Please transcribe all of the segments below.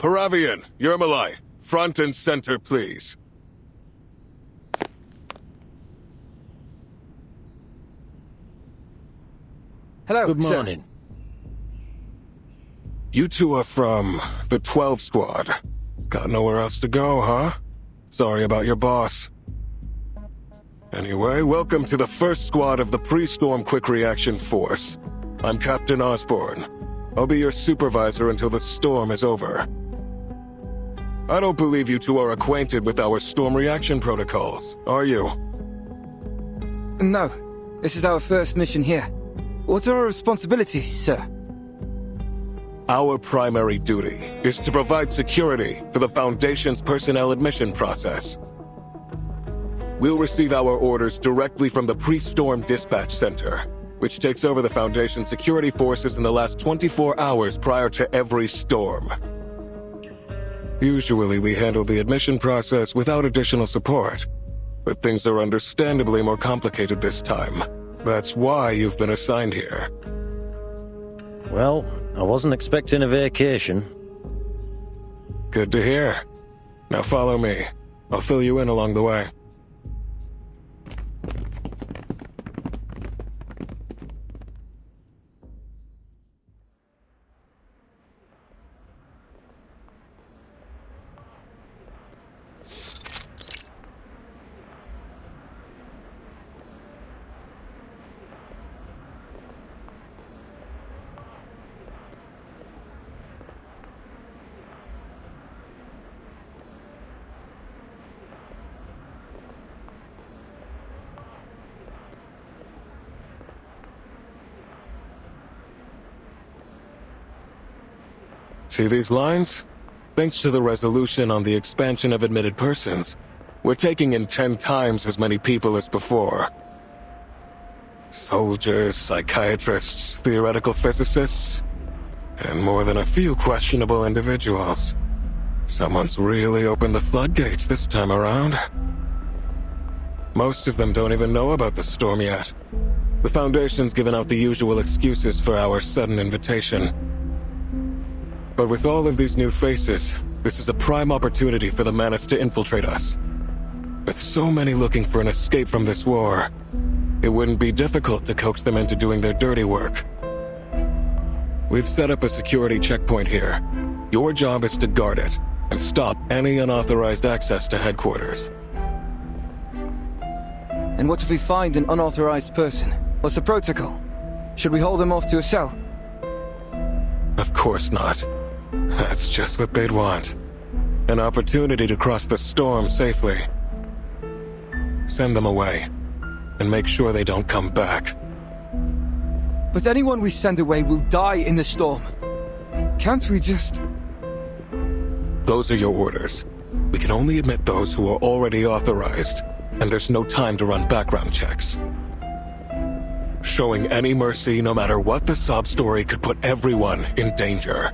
Paravian, Yermalai, front and center, please. Hello, Good sir. morning. You two are from the 12 Squad. Got nowhere else to go, huh? Sorry about your boss. Anyway, welcome to the first squad of the Pre-Storm Quick Reaction Force. I'm Captain Osborne. I'll be your supervisor until the storm is over. I don't believe you two are acquainted with our storm reaction protocols, are you? No, this is our first mission here. What are our responsibilities, sir? Our primary duty is to provide security for the Foundation's personnel admission process. We'll receive our orders directly from the Pre-Storm Dispatch Center, which takes over the Foundation security forces in the last 24 hours prior to every storm. Usually we handle the admission process without additional support, but things are understandably more complicated this time. That's why you've been assigned here. Well, I wasn't expecting a vacation. Good to hear. Now follow me. I'll fill you in along the way. See these lines? Thanks to the resolution on the expansion of admitted persons, we're taking in 10 times as many people as before. Soldiers, psychiatrists, theoretical physicists, and more than a few questionable individuals. Someone's really opened the floodgates this time around. Most of them don't even know about the storm yet. The Foundation's given out the usual excuses for our sudden invitation. But with all of these new faces, this is a prime opportunity for the Manus to infiltrate us. With so many looking for an escape from this war, it wouldn't be difficult to coax them into doing their dirty work. We've set up a security checkpoint here. Your job is to guard it, and stop any unauthorized access to headquarters. And what if we find an unauthorized person? What's the protocol? Should we hold them off to a cell? Of course not. That's just what they'd want. An opportunity to cross the storm safely. Send them away, and make sure they don't come back. But anyone we send away will die in the storm. Can't we just... Those are your orders. We can only admit those who are already authorized, and there's no time to run background checks. Showing any mercy, no matter what the sob story, could put everyone in danger.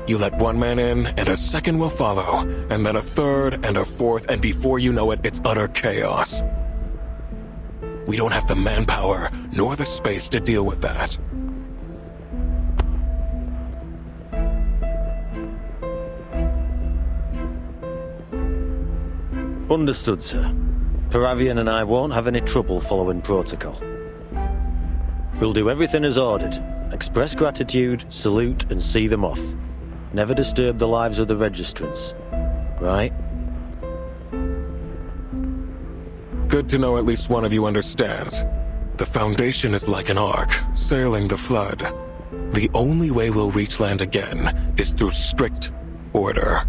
You let one man in, and a second will follow, and then a third, and a fourth, and before you know it, it's utter chaos. We don't have the manpower, nor the space to deal with that. Understood, sir. Paravian and I won't have any trouble following protocol. We'll do everything as ordered. Express gratitude, salute, and see them off. Never disturb the lives of the registrants. Right? Good to know at least one of you understands. The Foundation is like an ark, sailing the flood. The only way we'll reach land again is through strict order.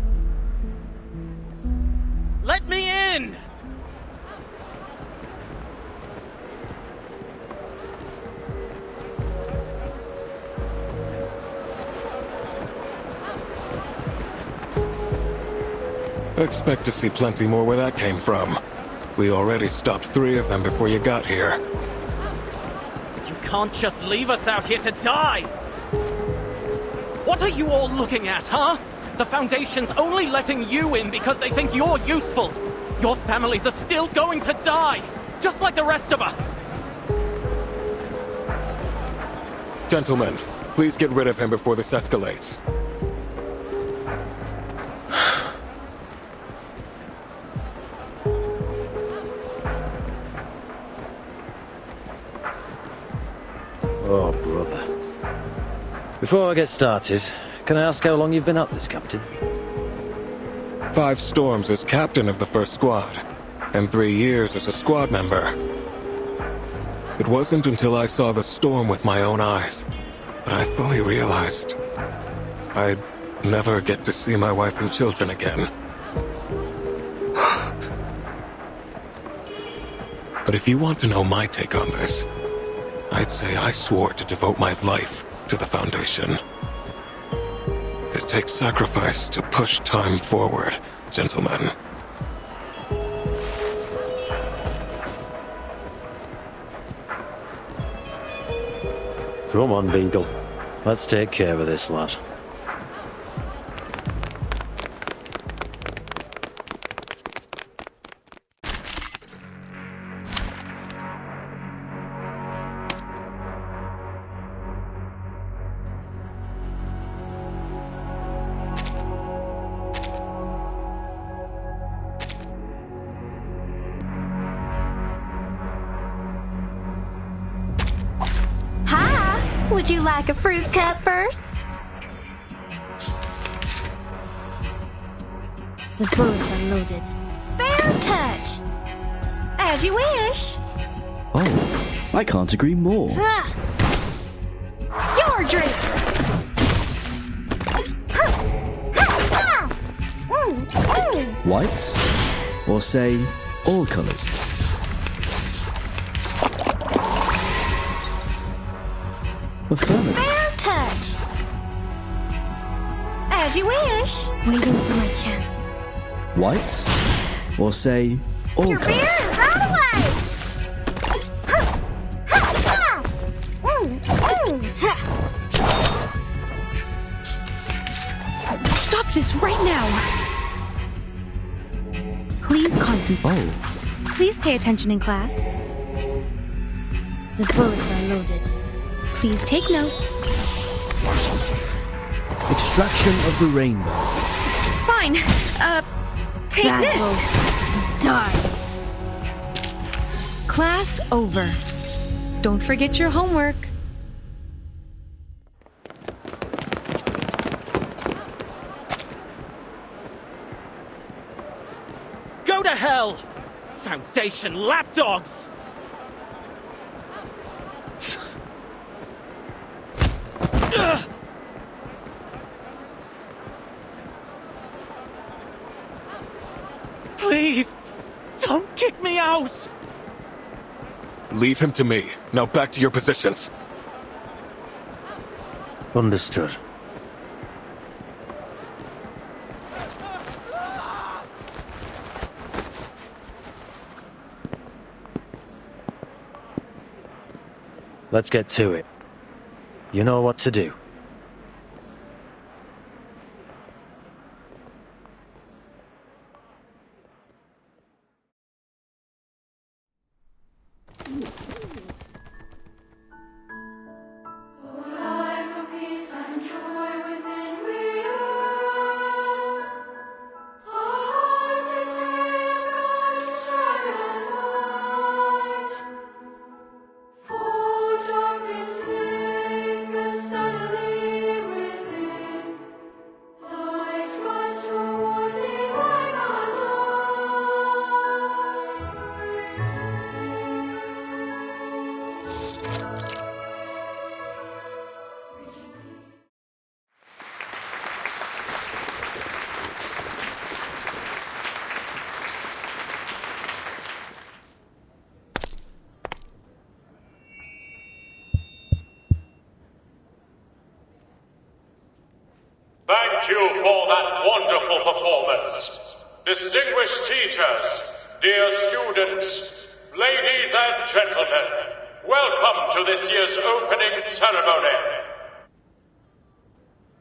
Let me in! Expect to see plenty more where that came from. We already stopped 3 of them before you got here. You can't just leave us out here to die! What are you all looking at, huh? The Foundation's only letting you in because they think you're useful. Your families are still going to die, just like the rest of us. Gentlemen, please get rid of him before this escalates. Oh, brother. Before I get started, can I ask how long you've been at this, Captain? 5 storms as captain of the first squad, and 3 years as a squad member. It wasn't until I saw the storm with my own eyes that I fully realized I'd never get to see my wife and children again. But if you want to know my take on this, I'd say I swore to devote my life to the Foundation. It takes sacrifice to push time forward, gentlemen. Come on, Beagle. Let's take care of this lad. Would you like a fruit cup first? The bullets are loaded. Fair touch! As you wish! Oh, I can't agree more. Your drink! White? Or say, all colours? Affirmative. Fair touch! As you wish! Waiting for my chance. White? Or say, all Your beer colours? is right away! Stop this right now! Please concentrate. Oh, Please pay attention in class. The bullets are loaded. Please take note. extraction of the rainbow. Fine. Take this. Die. Class over. Don't forget your homework. Go to hell! Foundation lapdogs! Ugh. Please, don't kick me out! Leave him to me. Now back to your positions. Understood. Let's get to it. You know what to do. Thank you for that wonderful performance. Distinguished teachers, dear students, ladies and gentlemen, welcome to this year's opening ceremony.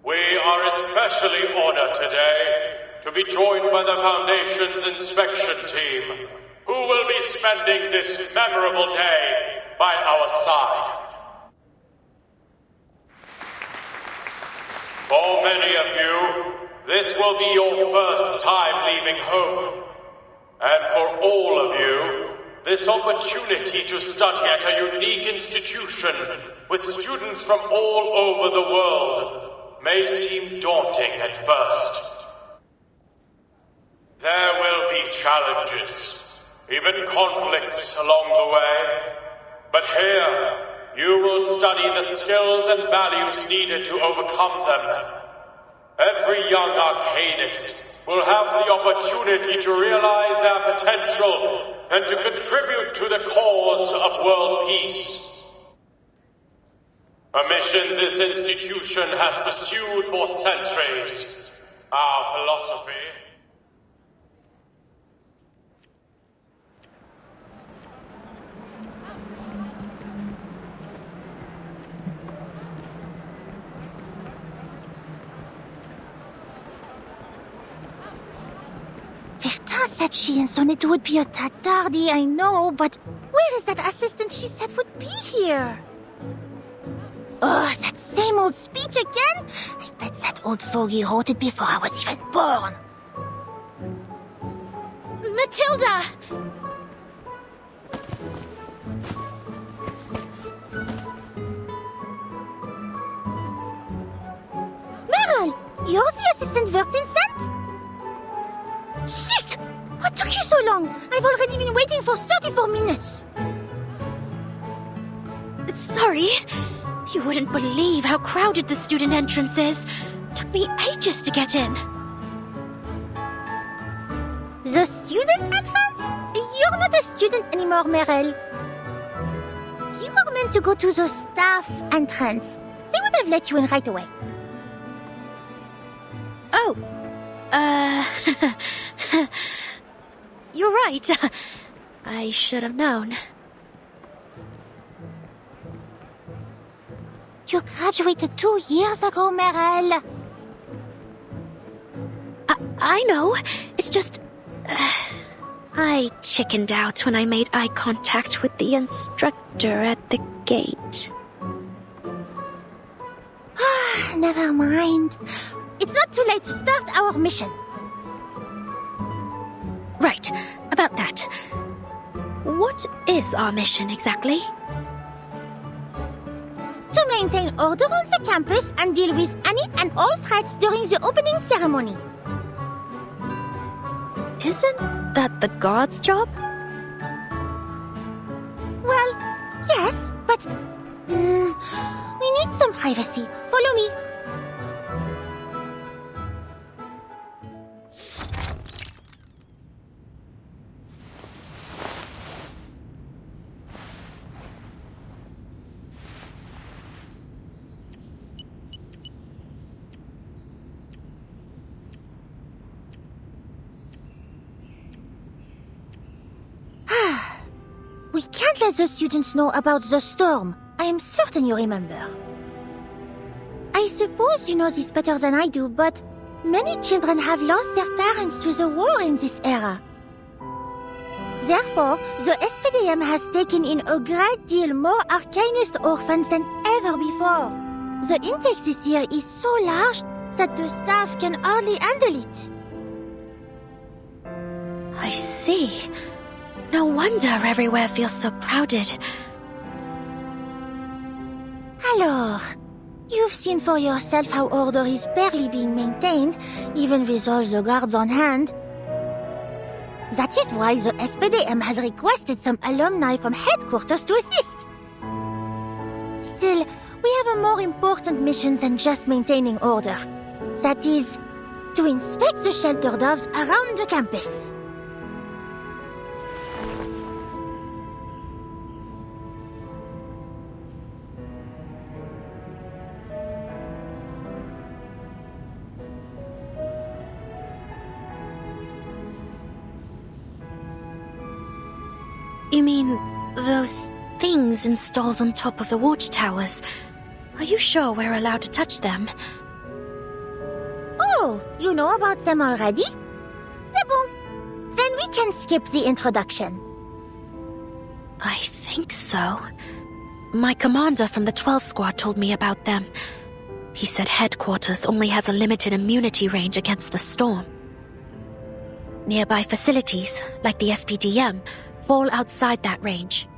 We are especially honored today to be joined by the Foundation's inspection team, who will be spending this memorable day by our side. For many of you, this will be your first time leaving home. And for all of you, this opportunity to study at a unique institution with students from all over the world may seem daunting at first. There will be challenges, even conflicts along the way. But here, you will study the skills and values needed to overcome them. Every young arcanist will have the opportunity to realize their potential and to contribute to the cause of world peace. A mission this institution has pursued for centuries. Our philosophy. Vertin said she and Sonnet would be a tad tardy, I know, but where is that assistant she said would be here? Ugh, that same old speech again? I bet that old fogey wrote it before I was even born. Matilda! Meryl, you're the assistant Vertin sent? Shit! What took you so long? I've already been waiting for 34 minutes. Sorry. You wouldn't believe how crowded the student entrance is. Took me ages to get in. The student entrance? You're not a student anymore, Meryl. You were meant to go to the staff entrance. They would have let you in right away. Oh. You're right. I should have known. You graduated 2 years ago, Meryl. I know. It's just... I chickened out when I made eye contact with the instructor at the gate. Never mind. It's not too late to start our mission. Right, about that. What is our mission exactly? To maintain order on the campus and deal with any and all threats during the opening ceremony. Isn't that the guard's job? Well, yes, but... we need some privacy. Follow me. We can't let the students know about the storm. I am certain you remember. I suppose you know this better than I do, but many children have lost their parents to the war in this era. Therefore, the SPDM has taken in a great deal more Arcanist orphans than ever before. The intake this year is so large that the staff can hardly handle it. I see. No wonder everywhere feels so crowded. Alors, you've seen for yourself how order is barely being maintained, even with all the guards on hand. That is why the SPDM has requested some alumni from headquarters to assist. Still, we have a more important mission than just maintaining order. That is, to inspect the shelter doves around the campus. You mean those things installed on top of the watchtowers? Are you sure we're allowed to touch them? Oh, you know about them already? C'est bon. Then we can skip the introduction. I think so. My commander from the 12 Squad told me about them. He said headquarters only has a limited immunity range against the storm. Nearby facilities, like the SPDM, fall outside that range.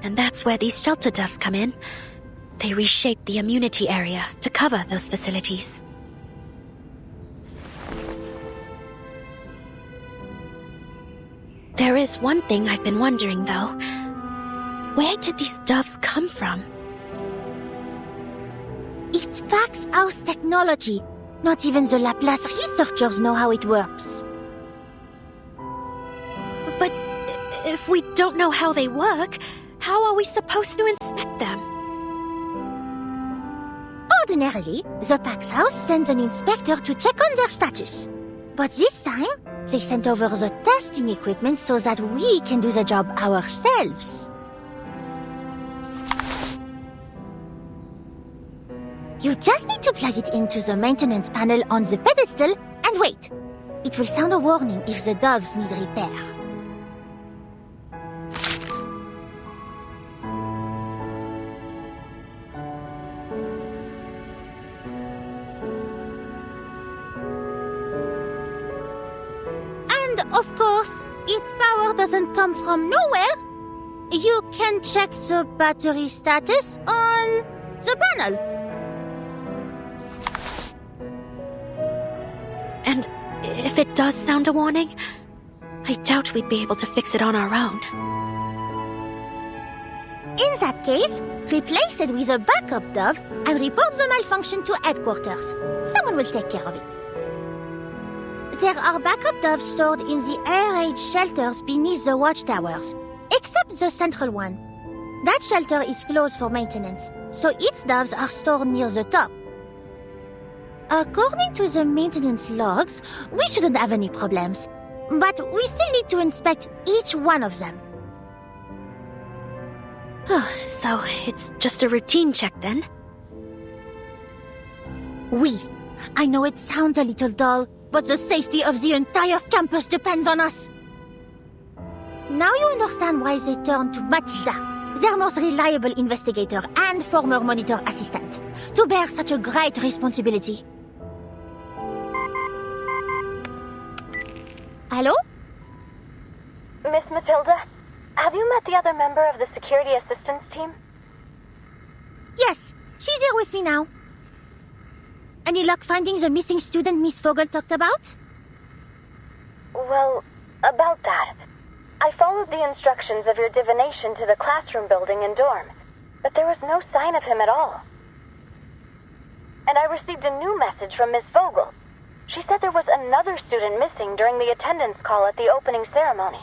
And that's where these shelter doves come in. They reshape the immunity area to cover those facilities. There is one thing I've been wondering, though. Where did these doves come from? It's Pax House technology. Not even the Laplace researchers know how it works. But if we don't know how they work, how are we supposed to inspect them? Ordinarily, the Pax House sends an inspector to check on their status. But this time, they sent over the testing equipment so that we can do the job ourselves. You just need to plug it into the maintenance panel on the pedestal and wait. It will sound a warning if the doves need repair. And of course, its power doesn't come from nowhere. You can check the battery status on the panel. And if it does sound a warning, I doubt we'd be able to fix it on our own. In that case, replace it with a backup dove and report the malfunction to headquarters. Someone will take care of it. There are backup doves stored in the air raid shelters beneath the watchtowers, except the central one. That shelter is closed for maintenance, so its doves are stored near the top. According to the maintenance logs, we shouldn't have any problems. But we still need to inspect each one of them. So it's just a routine check then? I know it sounds a little dull, but the safety of the entire campus depends on us. Now you understand why they turned to Matilda, their most reliable investigator and former monitor assistant, to bear such a great responsibility. Hello? Miss Matilda, have you met the other member of the security assistance team? Yes, she's here with me now. Any luck finding the missing student Miss Vogel talked about? Well, about that. I followed the instructions of your divination to the classroom building and dorm, but there was no sign of him at all. And I received a new message from Miss Vogel. She said there was another student missing during the attendance call at the opening ceremony.